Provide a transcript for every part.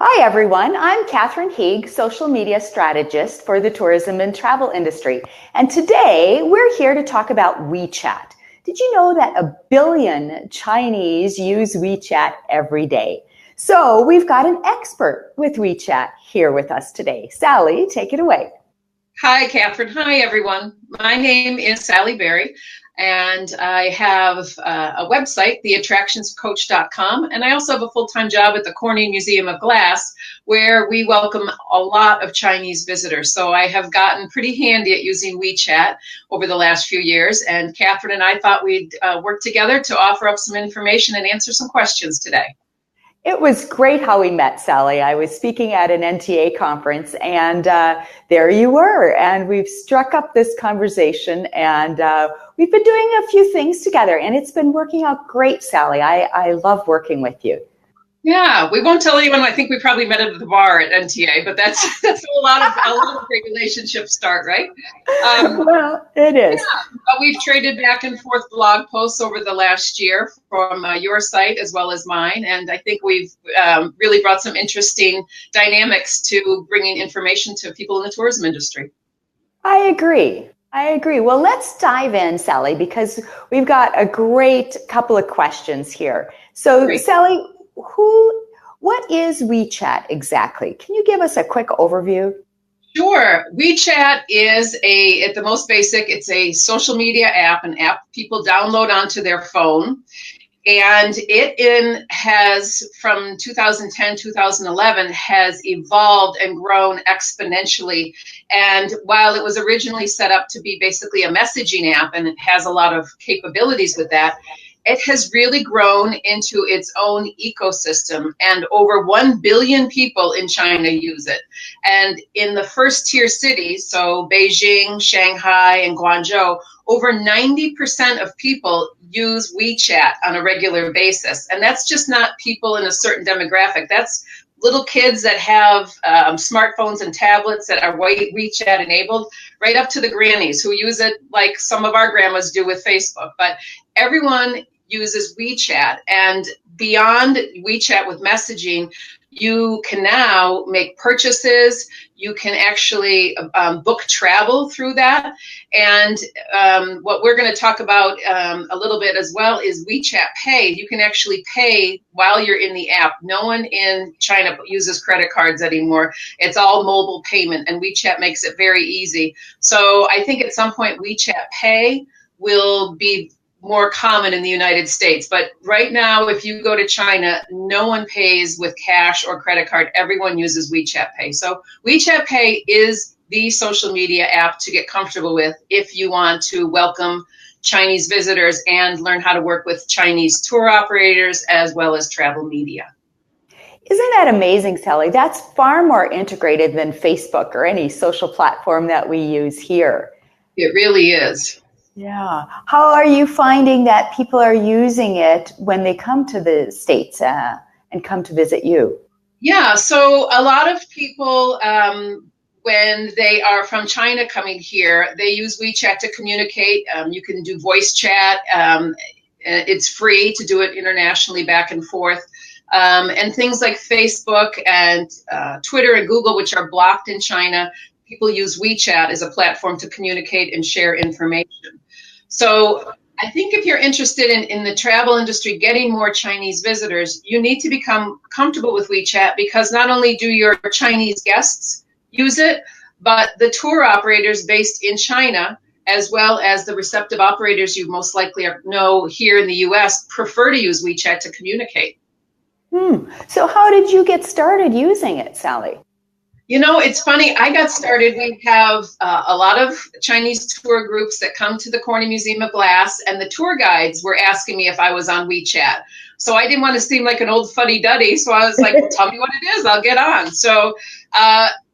Hi, everyone. I'm Catherine Heeg, social media strategist for the tourism and travel industry. And today we're here to talk about WeChat. Did you know that 1 billion Chinese use WeChat every day? So we've got an expert with WeChat here with us today. Sally, take it away. Hi, Catherine. Hi, everyone. My name is Sally Berry, and I have a website, theattractionscoach.com, and I also have a full-time job at the Corning Museum of Glass, where we welcome a lot of Chinese visitors. So I have gotten pretty handy at using WeChat over the last few years, and Catherine and I thought we'd work together to offer up some information and answer some questions today. It was great how we met, Sally. I was speaking at an NTA conference, and there you were. And we've struck up this conversation, and we've been doing a few things together, and it's been working out great, Sally. I love working with you. Yeah, we won't tell anyone. I think we probably met at the bar at NTA, but that's a lot of great relationships start, right? Well, it is. Yeah, but we've traded back and forth blog posts over the last year from your site as well as mine, and I think we've really brought some interesting dynamics to bringing information to people in the tourism industry. I agree. Well, let's dive in, Sally, because we've got a great couple of questions here. So, Great. Sally, what is WeChat exactly? Can you give us a quick overview? Sure. WeChat is at the most basic, it's a social media app, an app people download onto their phone. And has, from 2010, 2011, has evolved and grown exponentially. And while it was originally set up to be basically a messaging app, and it has a lot of capabilities with that, it has really grown into its own ecosystem, and over 1 billion people in China use it. And in the first tier cities, so Beijing, Shanghai, and Guangzhou, over 90% of people use WeChat on a regular basis. And that's just not people in a certain demographic. That's little kids that have smartphones and tablets that are WeChat enabled, right up to the grannies who use it like some of our grandmas do with Facebook. But everyone uses WeChat, and beyond WeChat with messaging, you can now make purchases. You can actually book travel through that. And what we're going to talk about a little bit as well is WeChat Pay. You can actually pay while you're in the app. No one in China uses credit cards anymore. It's all mobile payment, and WeChat makes it very easy. So I think at some point WeChat Pay will be more common in the United States. But right now, if you go to China, no one pays with cash or credit card. Everyone uses WeChat Pay. So WeChat Pay is the social media app to get comfortable with if you want to welcome Chinese visitors and learn how to work with Chinese tour operators as well as travel media. Isn't that amazing, Sally? That's far more integrated than Facebook or any social platform that we use here. It really is. Yeah. How are you finding that people are using it when they come to the States and come to visit you? Yeah, so a lot of people, when they are from China coming here, they use WeChat to communicate. You can do voice chat. It's free to do it internationally back and forth. And things like Facebook and Twitter and Google, which are blocked in China, people use WeChat as a platform to communicate and share information. So I think if you're interested in the travel industry getting more Chinese visitors, you need to become comfortable with WeChat, because not only do your Chinese guests use it, but the tour operators based in China, as well as the receptive operators you most likely know here in the US, prefer to use WeChat to communicate. So how did you get started using it, Sally? You know, it's funny. I got started. We have a lot of Chinese tour groups that come to the Corning Museum of Glass, and the tour guides were asking me if I was on WeChat. So I didn't want to seem like an old fuddy-duddy. So I was like, well, tell me what it is. I'll get on. So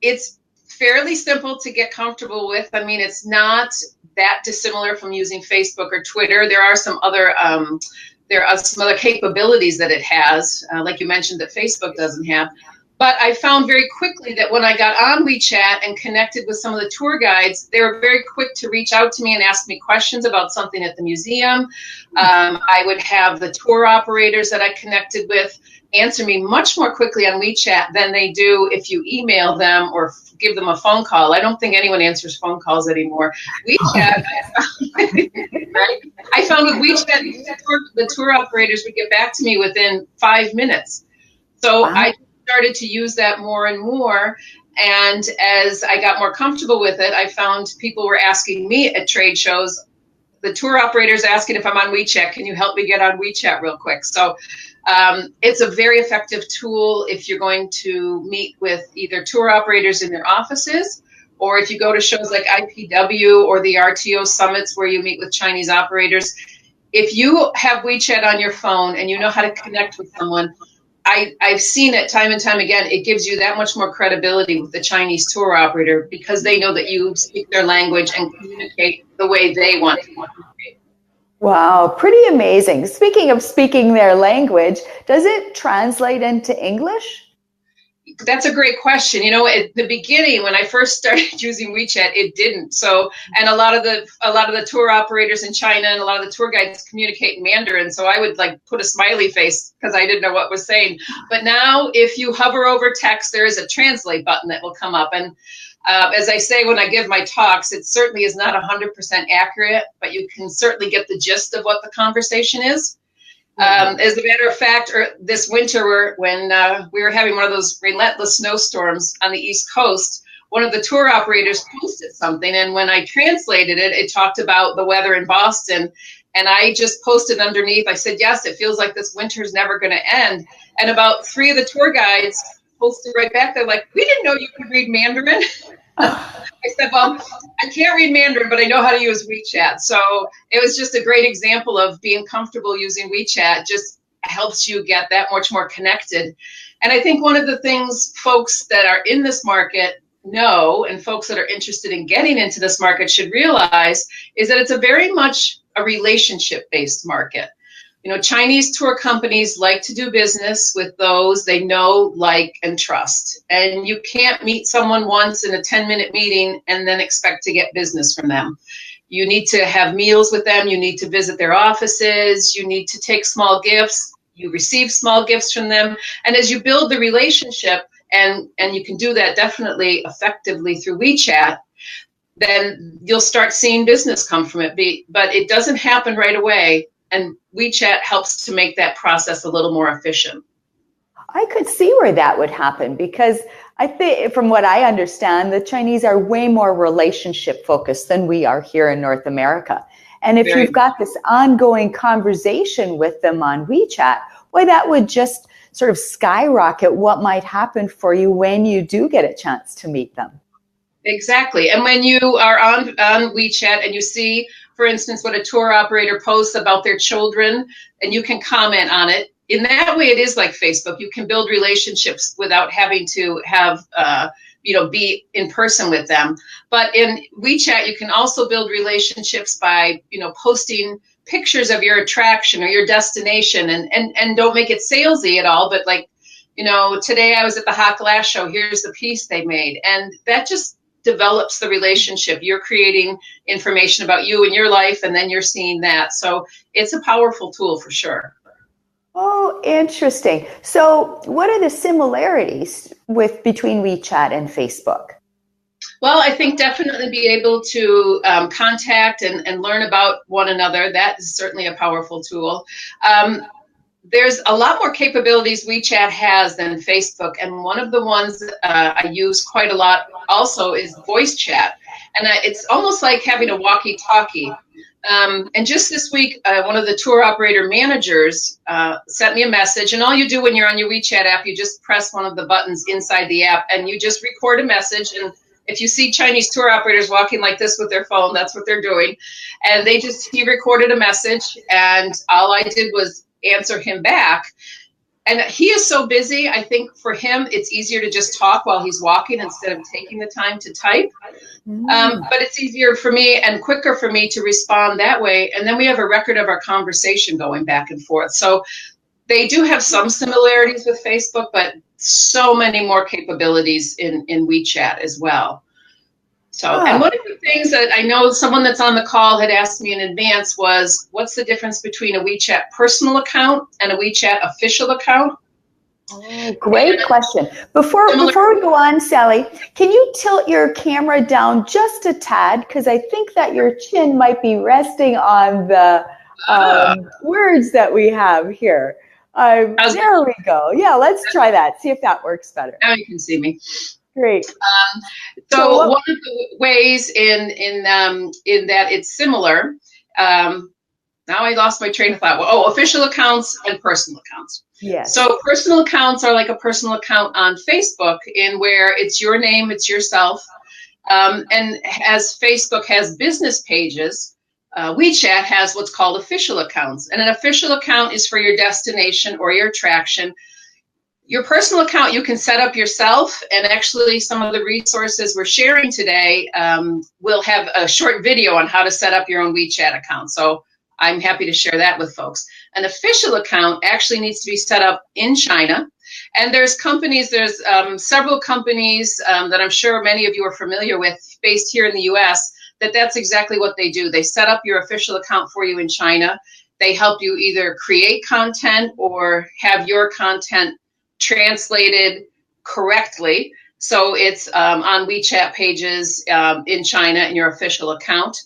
it's fairly simple to get comfortable with. I mean, it's not that dissimilar from using Facebook or Twitter. There are some other capabilities that it has, like you mentioned, that Facebook doesn't have. But I found very quickly that when I got on WeChat and connected with some of the tour guides, they were very quick to reach out to me and ask me questions about something at the museum. I would have the tour operators that I connected with answer me much more quickly on WeChat than they do if you email them or give them a phone call. I don't think anyone answers phone calls anymore. WeChat, right? I found with WeChat, the tour operators would get back to me within 5 minutes. So Wow. I started to use that more and more. And as I got more comfortable with it, I found people were asking me at trade shows, the tour operators asking if I'm on WeChat, can you help me get on WeChat real quick? So it's a very effective tool if you're going to meet with either tour operators in their offices, or if you go to shows like IPW or the RTO summits where you meet with Chinese operators. If you have WeChat on your phone and you know how to connect with someone, I've seen it time and time again. It gives you that much more credibility with the Chinese tour operator because they know that you speak their language and communicate the way they want to communicate. Wow, pretty amazing. Speaking of speaking their language, does it translate into English? That's a great question. You know, at the beginning, when I first started using WeChat, it didn't. So, and a lot of the tour operators in China and a lot of the tour guides communicate in Mandarin. So I would like put a smiley face because I didn't know what was saying. But now, if you hover over text, there is a translate button that will come up. And as I say when I give my talks, it certainly is not 100% accurate, but you can certainly get the gist of what the conversation is. As a matter of fact, this winter, when we were having one of those relentless snowstorms on the East Coast, one of the tour operators posted something, and when I translated it, it talked about the weather in Boston, and I just posted underneath, I said, yes, it feels like this winter is never going to end, and about 3 of the tour guides posted right back, they're like, we didn't know you could read Mandarin. I said, well, I can't read Mandarin, but I know how to use WeChat. So it was just a great example of being comfortable using WeChat just helps you get that much more connected. And I think one of the things folks that are in this market know, and folks that are interested in getting into this market should realize, is that it's a very much a relationship-based market. You know, Chinese tour companies like to do business with those they know, like, and trust. And you can't meet someone once in a 10-minute meeting and then expect to get business from them. You need to have meals with them. You need to visit their offices. You need to take small gifts. You receive small gifts from them. And as you build the relationship, and you can do that definitely effectively through WeChat, then you'll start seeing business come from it. But it doesn't happen right away. And WeChat helps to make that process a little more efficient. I could see where that would happen because I think, from what I understand, the Chinese are way more relationship focused than we are here in North America. And if you've got this ongoing conversation with them on WeChat, well, that would just sort of skyrocket what might happen for you when you do get a chance to meet them. Exactly. And when you are on WeChat and you see, for instance, what a tour operator posts about their children, and you can comment on it. In that way, it is like Facebook. You can build relationships without having to have, be in person with them. But in WeChat, you can also build relationships by, posting pictures of your attraction or your destination, and don't make it salesy at all. But like, today I was at the Hot Glass Show. Here's the piece they made, and that just develops the relationship. You're creating information about you and your life, and then you're seeing that. So it's a powerful tool for sure. Oh, interesting. So what are the similarities between WeChat and Facebook? Well, I think definitely be able to contact and learn about one another. That is certainly a powerful tool. There's a lot more capabilities WeChat has than Facebook, and one of the ones I use quite a lot also is voice chat, and it's almost like having a walkie-talkie. And just this week, one of the tour operator managers sent me a message, and all you do when you're on your WeChat app, you just press one of the buttons inside the app, and you just record a message. And if you see Chinese tour operators walking like this with their phone, that's what they're doing. And he recorded a message, and all I did was answer him back. And he is so busy, I think for him, it's easier to just talk while he's walking instead of taking the time to type. But it's easier for me and quicker for me to respond that way. And then we have a record of our conversation going back and forth. So they do have some similarities with Facebook, but so many more capabilities in WeChat as well. So, and one of the things that I know someone that's on the call had asked me in advance was, what's the difference between a WeChat personal account and a WeChat official account? Oh, great question. Before we go on, Sally, can you tilt your camera down just a tad? Because I think that your chin might be resting on the words that we have here. There we go. Yeah, let's try that. See if that works better. Now you can see me. Great. So one of the ways in that it's similar. Now I lost my train of thought. Oh, official accounts and personal accounts. Yes. So personal accounts are like a personal account on Facebook, in where it's your name, it's yourself. And as Facebook has business pages, WeChat has what's called official accounts. And an official account is for your destination or your attraction. Your personal account you can set up yourself, and actually some of the resources we're sharing today will have a short video on how to set up your own WeChat account. So I'm happy to share that with folks. An official account actually needs to be set up in China. And there's several companies that I'm sure many of you are familiar with based here in the US, that's exactly what they do. They set up your official account for you in China. They help you either create content or have your content translated correctly. So it's on WeChat pages in China in your official account.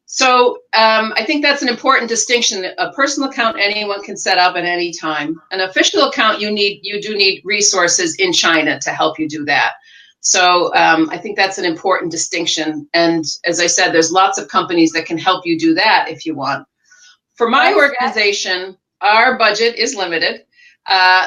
So I think that's an important distinction. A personal account anyone can set up at any time. An official account you do need resources in China to help you do that. So I think that's an important distinction. And as I said, there's lots of companies that can help you do that if you want. For my organization, our budget is limited.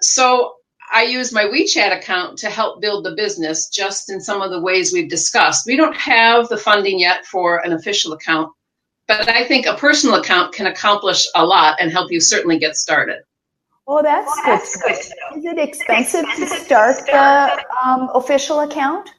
So I use my WeChat account to help build the business just in some of the ways we've discussed. We don't have the funding yet for an official account, but I think a personal account can accomplish a lot and help you certainly get started. Oh, that's good. Is it expensive to start the official account?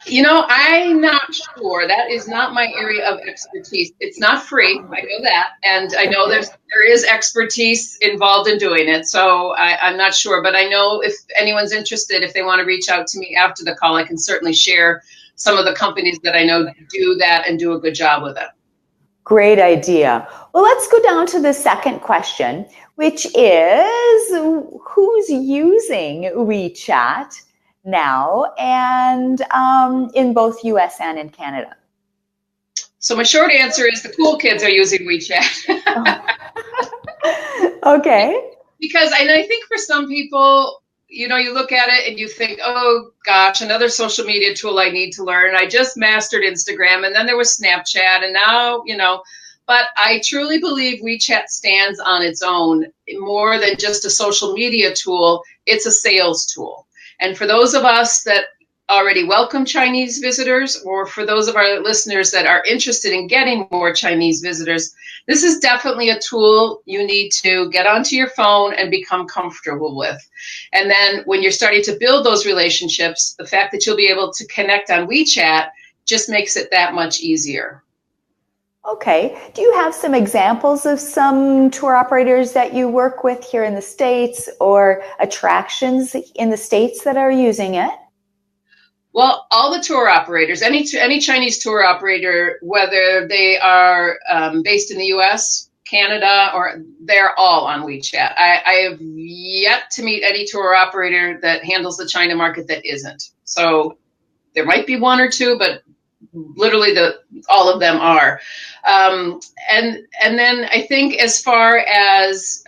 You know, I'm not sure. That is not my area of expertise. It's not free. I know that. And I know there is expertise involved in doing it. So I'm not sure. But I know if anyone's interested, if they want to reach out to me after the call, I can certainly share some of the companies that I know do that and do a good job with it. Great idea. Well, let's go down to the second question, which is who's using WeChat now and in both US and in Canada? So my short answer is the cool kids are using WeChat. Okay. Because I think for some people, you know, you look at it and you think, oh gosh, another social media tool I need to learn. I just mastered Instagram, and then there was Snapchat, and now, you know, but I truly believe WeChat stands on its own. More than just a social media tool, it's a sales tool. And for those of us that already welcome Chinese visitors, or for those of our listeners that are interested in getting more Chinese visitors, this is definitely a tool you need to get onto your phone and become comfortable with. And then when you're starting to build those relationships, the fact that you'll be able to connect on WeChat just makes it that much easier. Okay. Do you have some examples of some tour operators that you work with here in the States, or attractions in the States that are using it? Well, all the tour operators, any Chinese tour operator, whether they are based in the U.S., Canada, or they're all on WeChat. I have yet to meet any tour operator that handles the China market that isn't. So there might be one or two, but literally all of them are. And then I think as far as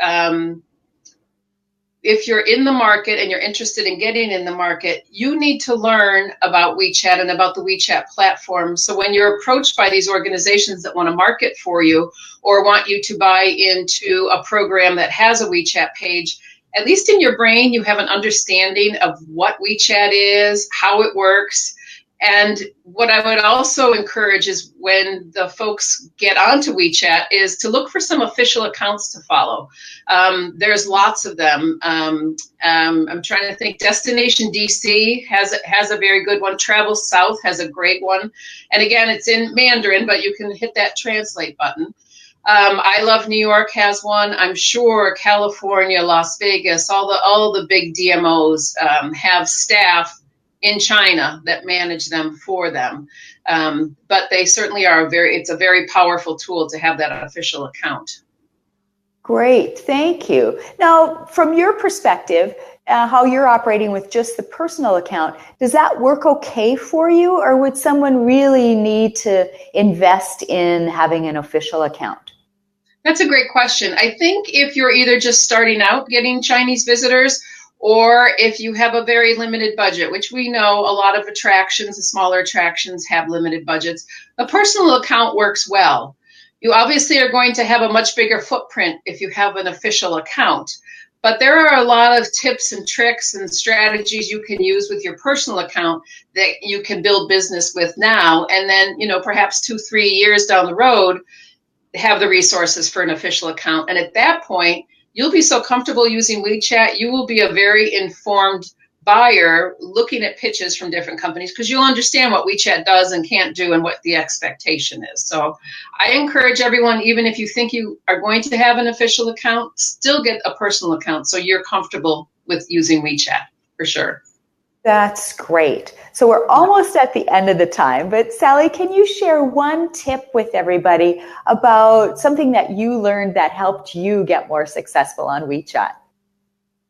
if you're in the market and you're interested in getting in the market, you need to learn about WeChat and about the WeChat platform. So when you're approached by these organizations that want to market for you or want you to buy into a program that has a WeChat page, at least in your brain, you have an understanding of what WeChat is, how it works. And what I would also encourage is when the folks get onto WeChat is to look for some official accounts to follow. There's lots of them. I'm trying to think. Destination DC has a very good one. Travel South has a great one. And again, it's in Mandarin, but you can hit that translate button. I Love New York has one. I'm sure California, Las Vegas, all the big DMOs have staff in China that manage them for them. But they certainly are it's a very powerful tool to have that official account. Great, thank you. Now, from your perspective, how you're operating with just the personal account, does that work okay for you, or would someone really need to invest in having an official account? That's a great question. I think if you're either just starting out getting Chinese visitors, or if you have a very limited budget, which we know a lot of attractions, the smaller attractions have limited budgets, a personal account works well. You obviously are going to have a much bigger footprint if you have an official account. But there are a lot of tips and tricks and strategies you can use with your personal account that you can build business with now. And then, perhaps 2-3 years down the road, have the resources for an official account. And at that point, you'll be so comfortable using WeChat, you will be a very informed buyer looking at pitches from different companies, because you'll understand what WeChat does and can't do and what the expectation is. So I encourage everyone, even if you think you are going to have an official account, still get a personal account so you're comfortable with using WeChat for sure. That's great. So we're almost at the end of the time, but Sally, can you share one tip with everybody about something that you learned that helped you get more successful on WeChat?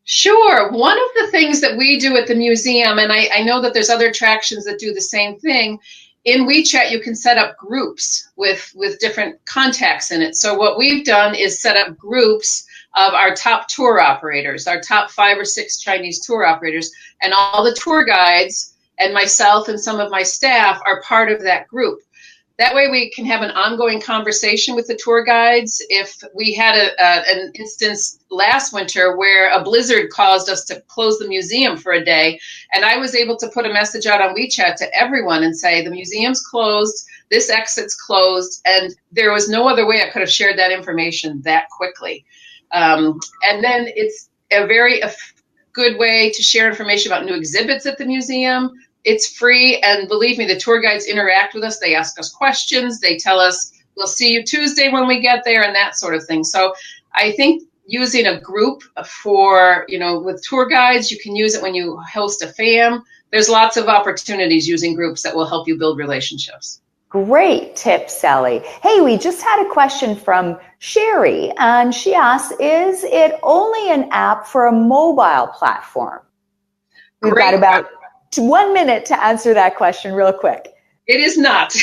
Sure. One of the things that we do at the museum, and I know that there's other attractions that do the same thing, in WeChat you can set up groups with different contacts in it. So what we've done is set up groups of our top tour operators, our top 5 or 6 Chinese tour operators, and all the tour guides and myself and some of my staff are part of that group. That way we can have an ongoing conversation with the tour guides. If we had an instance last winter where a blizzard caused us to close the museum for a day, and I was able to put a message out on WeChat to everyone and say, the museum's closed, this exit's closed, and there was no other way I could have shared that information that quickly. And then it's a very good way to share information about new exhibits at the museum. It's free, and believe me, the tour guides interact with us. They ask us questions. They tell us, we'll see you Tuesday when we get there, and that sort of thing. So I think using a group for, with tour guides, you can use it when you host a FAM. There's lots of opportunities using groups that will help you build relationships. Great tip, Sally. Hey, we just had a question from Sherry, and she asks, is it only an app for a mobile platform? We've got about 1 minute to answer that question real quick. It is not.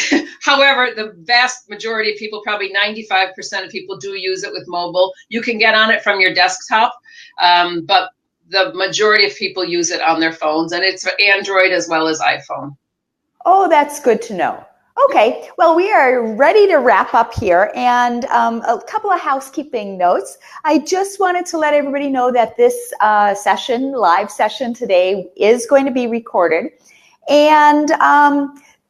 However, the vast majority of people, probably 95% of people, do use it with mobile. You can get on it from your desktop, but the majority of people use it on their phones, and it's Android as well as iPhone. Oh, that's good to know. Okay, well, we are ready to wrap up here, and a couple of housekeeping notes. I just wanted to let everybody know that this live session today is going to be recorded, and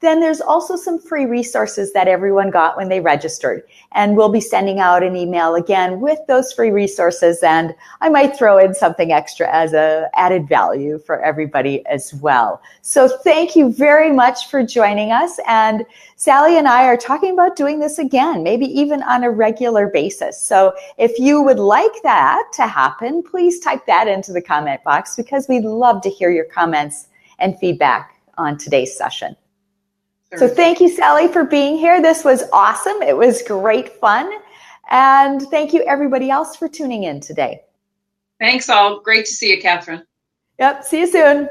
then there's also some free resources that everyone got when they registered, and we'll be sending out an email again with those free resources, and I might throw in something extra as a added value for everybody as well. So thank you very much for joining us, and Sally and I are talking about doing this again, maybe even on a regular basis. So if you would like that to happen, please type that into the comment box, because we'd love to hear your comments and feedback on today's session. So thank you, Sally, for being here. This was awesome. It was great fun. And thank you, everybody else, for tuning in today. Thanks all. Great to see you, Catherine. Yep. See you soon.